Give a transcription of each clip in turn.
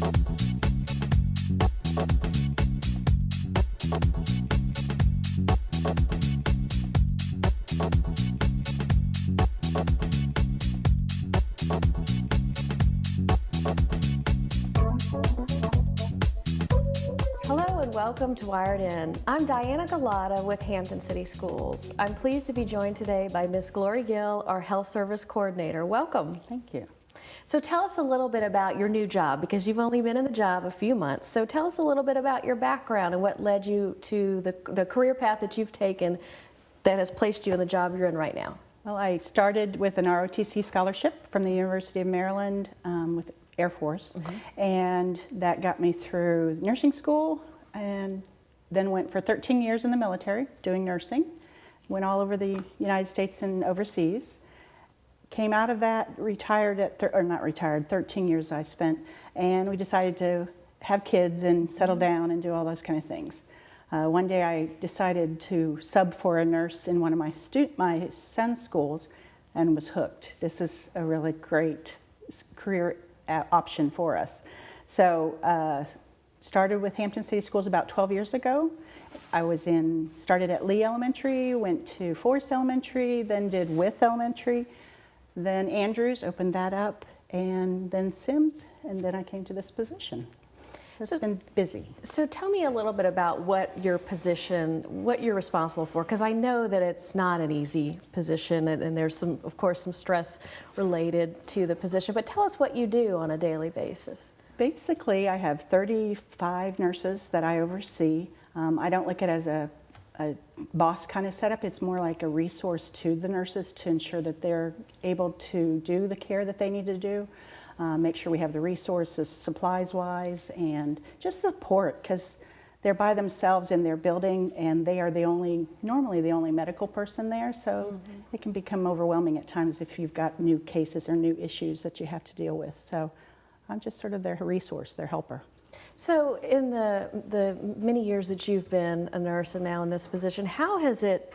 Hello and welcome to Wired In. I'm Diana Galata with Hampton City Schools. I'm pleased to be joined today by Miss Glory Gill, our Health Service Coordinator. Welcome. Thank you. So tell us a little bit about your new job, because you've only been in the job a few months. So tell us a little bit about your background and what led you to the career path that you've taken that has placed you in the job you're in right now. Well, I started with an ROTC scholarship from the University of Maryland with Air Force, and that got me through nursing school, and then went for 13 years in the military doing nursing. Went all over the United States and overseas. Came out of that, retired at, or not retired, 13 years I spent, and we decided to have kids and settle down and do all those kind of things. One day I decided to sub for a nurse in one of my son's schools and was hooked. This is a really great career option for us. So started with Hampton City Schools about 12 years ago. I started at Lee Elementary, went to Forest Elementary, then did Wythe Elementary, then Andrews, opened that up, and then Sims, and then I came to this position. It's been busy. So tell me a little bit about what your position, what you're responsible for, because I know that it's not an easy position, and there's of course, some stress related to the position, but tell us what you do on a daily basis. Basically, I have 35 nurses that I oversee. I don't look at it as a boss kind of setup. It's more like a resource to the nurses to ensure that they're able to do the care that they need to do. Make sure we have the resources supplies-wise, and just support, because they're by themselves in their building and they are normally the only medical person there, so it can become overwhelming at times if you've got new cases or new issues that you have to deal with. So I'm just sort of their resource, their helper. So in the many years that you've been a nurse and now in this position, how has it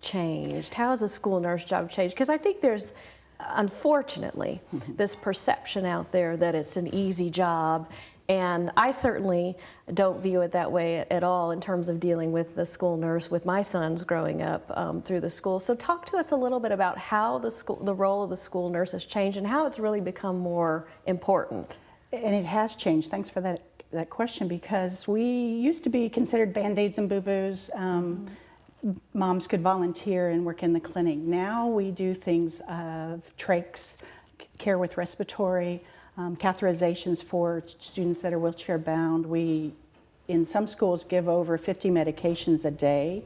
changed? How has a school nurse job changed? Because I think there's, unfortunately, this perception out there that it's an easy job, and I certainly don't view it that way at all in terms of dealing with the school nurse with my sons growing up through the school. So talk to us a little bit about how the role of the school nurse has changed and how it's really become more important. And it has changed. Thanks for that question, because we used to be considered Band-Aids and boo-boos. Moms could volunteer and work in the clinic. Now we do things of trachs, care with respiratory, catheterizations for students that are wheelchair bound. We, in some schools, give over 50 medications a day,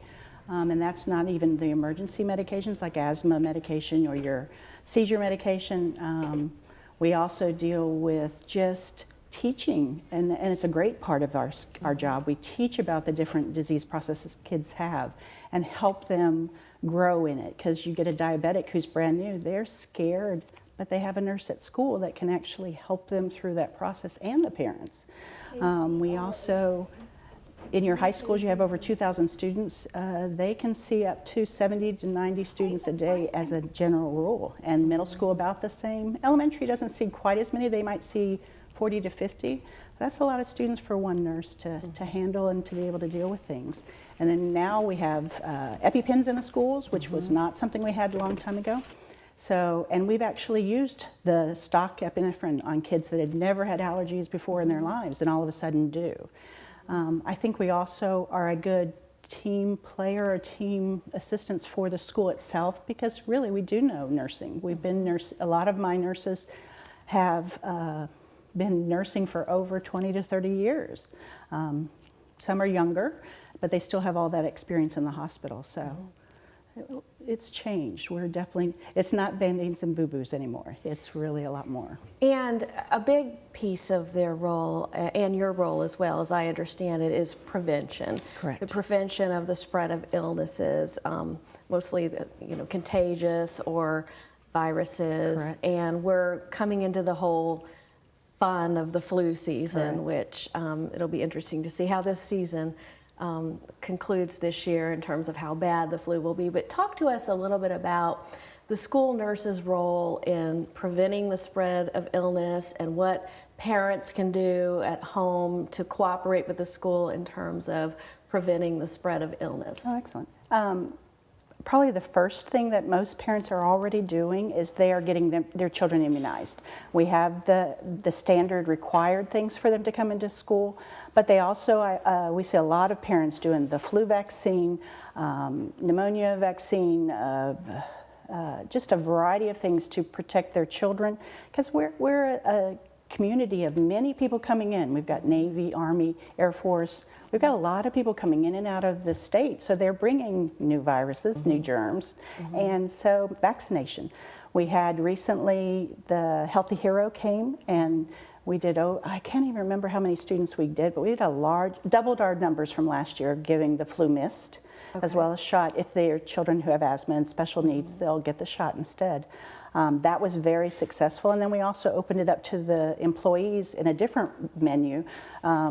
and that's not even the emergency medications like asthma medication or your seizure medication. We also deal with just teaching, and it's a great part of our job. We teach about the different disease processes kids have and help them grow in it, because you get a diabetic who's brand new, they're scared, but they have a nurse at school that can actually help them through that process, and the parents. We also, in your high schools, you have over 2,000 students. They can see up to 70 to 90 students a day as a general rule, and middle school about the same. Elementary doesn't see quite as many. They might see 40 to 50. That's a lot of students for one nurse to handle and to be able to deal with things. And then now we have EpiPens in the schools, which was not something we had a long time ago. So, and we've actually used the stock epinephrine on kids that had never had allergies before in their lives and all of a sudden do. I think we also are a good team player or team assistants for the school itself, because really we do know nursing. We've been a lot of my nurses have been nursing for over 20 to 30 years. Some are younger, but they still have all that experience in the hospital. So it's changed. It's not Band-Aids and boo-boos anymore. It's really a lot more. And a big piece of their role, and your role as well, as I understand it, is prevention. Correct. The prevention of the spread of illnesses, mostly contagious or viruses. Correct. And we're coming into the whole fun of the flu season, which it'll be interesting to see how this season concludes this year in terms of how bad the flu will be. But talk to us a little bit about the school nurse's role in preventing the spread of illness and what parents can do at home to cooperate with the school in terms of preventing the spread of illness? Oh, excellent. Probably the first thing that most parents are already doing is they are getting their children immunized. We have the standard required things for them to come into school, but they also, we see a lot of parents doing the flu vaccine, pneumonia vaccine, just a variety of things to protect their children, because we're a community of many people coming in. We've got Navy, Army, Air Force. We've got a lot of people coming in and out of the state, so they're bringing new viruses, new germs, and so vaccination. We had recently the Healthy Hero came, and we did, I can't even remember how many students we did, but we did doubled our numbers from last year giving the flu mist, as well as shot. If they are children who have asthma and special needs, they'll get the shot instead. That was very successful, and then we also opened it up to the employees in a different menu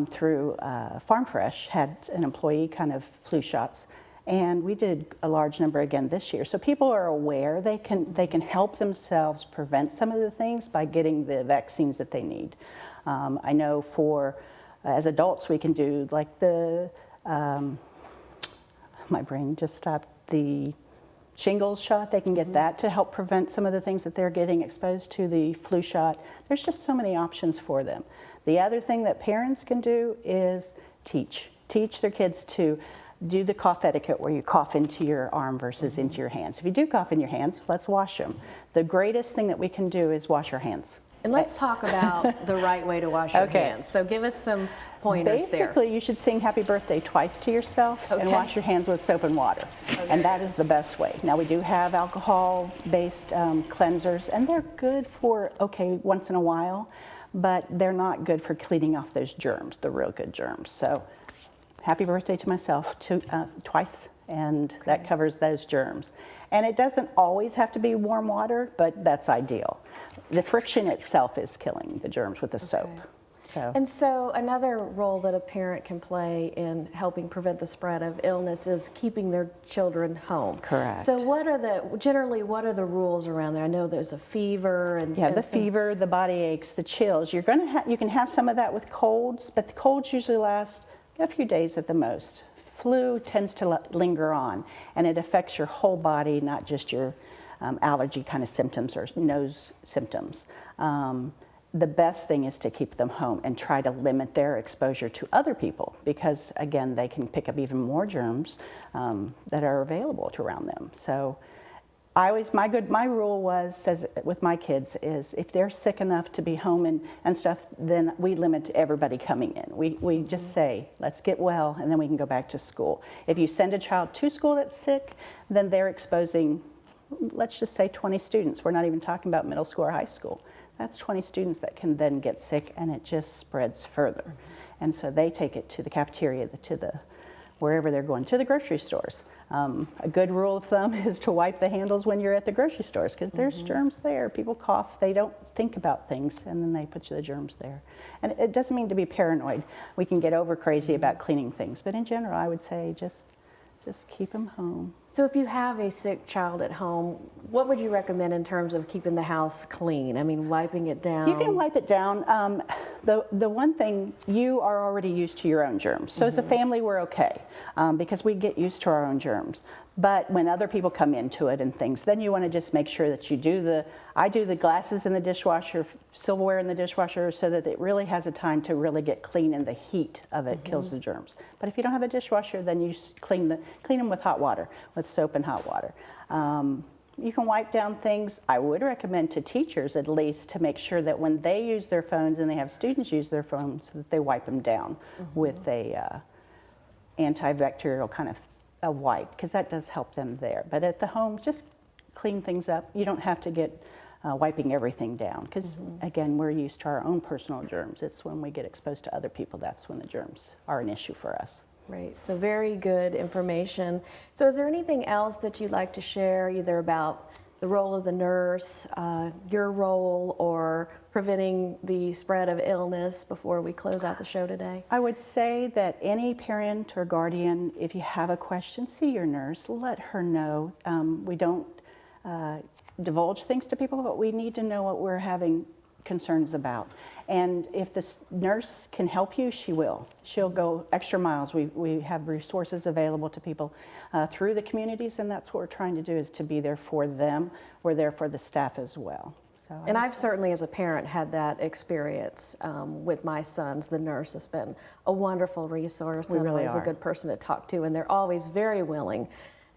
through Farm Fresh, had an employee kind of flu shots, and we did a large number again this year. So people are aware they can help themselves prevent some of the things by getting the vaccines that they need. I know for as adults we can do like the my brain just stopped, the shingles shot. They can get that to help prevent some of the things that they're getting exposed to, the flu shot. There's just so many options for them. The other thing that parents can do is teach their kids to do the cough etiquette where you cough into your arm versus into your hands. If you do cough in your hands, let's wash them. The greatest thing that we can do is wash our hands. And let's talk about the right way to wash your hands. So give us some pointers there. Basically, you should sing happy birthday twice to yourself and wash your hands with soap and water. And that is the best way. Now, we do have alcohol-based cleansers, and they're good for, once in a while, but they're not good for cleaning off those germs, the real good germs. So happy birthday to myself twice, and that covers those germs. And it doesn't always have to be warm water, but that's ideal. The friction itself is killing the germs with the soap. And so another role that a parent can play in helping prevent the spread of illness is keeping their children home. Correct. So what are the rules around there? I know there's a fever and the fever, the body aches, the chills. You can have some of that with colds, but the colds usually last a few days at the most. Flu tends to linger on, and it affects your whole body, not just your allergy kind of symptoms or nose symptoms. The best thing is to keep them home and try to limit their exposure to other people, because again, they can pick up even more germs that are available around them. So my rule says with my kids is if they're sick enough to be home and stuff, then we limit everybody coming in. We just say, let's get well, and then we can go back to school. If you send a child to school that's sick, then they're exposing, let's just say 20 students. We're not even talking about middle school or high school. That's 20 students that can then get sick, and it just spreads further. And so they take it to the cafeteria, wherever they're going, to the grocery stores. A good rule of thumb is to wipe the handles when you're at the grocery stores, because there's germs there. People cough, they don't think about things, and then they put the germs there. And it doesn't mean to be paranoid. We can get over crazy about cleaning things, but in general, I would say just keep them home. So if you have a sick child at home, what would you recommend in terms of keeping the house clean? I mean, wiping it down? You can wipe it down. The one thing, you are already used to your own germs. So as a family, we're okay because we get used to our own germs. But when other people come into it and things, then you want to just make sure that I do the glasses in the dishwasher, silverware in the dishwasher, so that it really has a time to really get clean, and the heat of it kills the germs. But if you don't have a dishwasher, then you clean them with hot water, with soap and hot water. You can wipe down things. I would recommend to teachers at least to make sure that when they use their phones and they have students use their phones, that they wipe them down with a antibacterial kind of a wipe, because that does help them there. But at the home, just clean things up. You don't have to get wiping everything down, because again, we're used to our own personal germs. It's when we get exposed to other people, that's when the germs are an issue for us. Right, so very good information. So is there anything else that you'd like to share, either about the role of the nurse, your role, or preventing the spread of illness before we close out the show today? I would say that any parent or guardian, if you have a question, see your nurse, let her know. We don't divulge things to people, but we need to know what we're having concerns about. And if this nurse can help you, she will. She'll go extra miles. We have resources available to people through the communities, and that's what we're trying to do, is to be there for them. We're there for the staff as well. So And I've certainly, as a parent, had that experience with my sons. The nurse has been a wonderful resource and really always a are. good person to talk to, and they're always very willing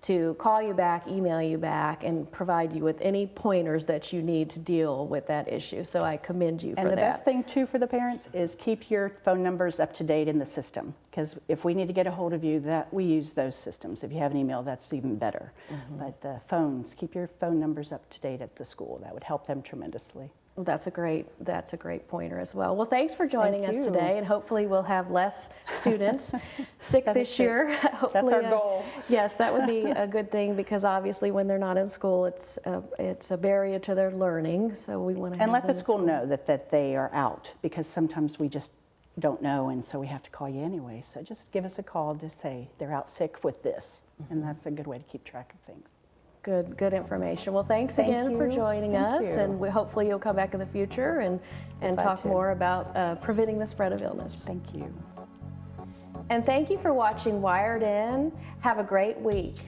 to call you back, email you back, and provide you with any pointers that you need to deal with that issue. So I commend you for that. And the best thing too for the parents is keep your phone numbers up to date in the system, because if we need to get a hold of you, that we use those systems. If you have an email, that's even better. But the phones, keep your phone numbers up to date at the school. That would help them tremendously. Well, that's a great pointer as well. Well, thanks for joining us you. today, and hopefully we'll have less students sick That is this it. year. Hopefully, That's our goal. Yes, that would be a good thing, because obviously when they're not in school, it's a barrier to their learning. So we want to And let them the in school know that they are out, because sometimes we just don't know, and so we have to call you anyway. So just give us a call to say they're out sick with this, and that's a good way to keep track of things. Good information. Well, thanks Thank again for you. joining Thank us, you. and hopefully you'll come back in the future and Glad talk to. more about preventing the spread of illness. Thank you. And thank you for watching Wired In. Have a great week.